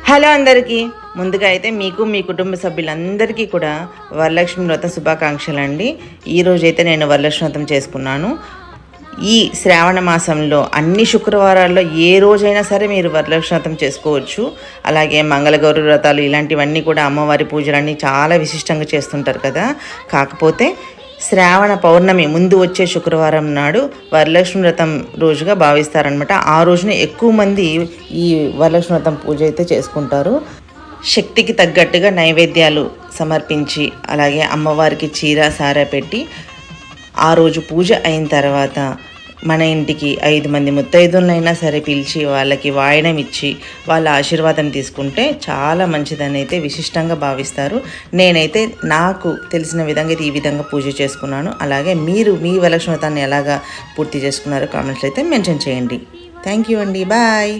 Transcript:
Hello అందరికీ, ముందుగా అయితే మీకు మీ కుటుంబ సభ్యులందరికీ కూడా వరలక్ష్మి వ్రతం శుభాకాంక్షలు అండి. ఈరోజైతే నేను వరలక్ష్మి వ్రతం చేసుకున్నాను. ఈ శ్రావణ మాసంలో అన్ని శుక్రవారాల్లో ఏ రోజైనా సరే మీరు వరలక్ష్మి వ్రతం చేసుకోవచ్చు. అలాగే మంగళగౌరి వ్రతాలు ఇలాంటివన్నీ కూడా అమ్మవారి పూజలన్నీ చాలా విశిష్టంగా చేస్తుంటారు కదా. కాకపోతే శ్రావణ పౌర్ణమి ముందు వచ్చే శుక్రవారం నాడు వరలక్ష్మి వ్రతం రోజుగా భావిస్తారనమాట. ఆ రోజున ఎక్కువ మంది ఈ వరలక్ష్మి వ్రతం పూజ అయితే చేసుకుంటారు. శక్తికి తగ్గట్టుగా నైవేద్యాలు సమర్పించి అలాగే అమ్మవారికి చీర సారా పెట్టి ఆ రోజు పూజ అయిన తర్వాత మన ఇంటికి 5 మంది ముత్తైదులనైనా సరే పిలిచి వాళ్ళకి వాయనం ఇచ్చి వాళ్ళ ఆశీర్వాదం తీసుకుంటే చాలా మంచిదని అయితే విశిష్టంగా భావిస్తారు. నేనైతే నాకు తెలిసిన విధంగా అయితే ఈ విధంగా పూజ చేసుకున్నాను. అలాగే మీరు మీ వరలక్ష్మి వ్రతాన్ని ఎలాగా పూర్తి చేసుకున్నారో కామెంట్స్లో అయితే మెన్షన్ చేయండి. థ్యాంక్ యూ అండి. బాయ్.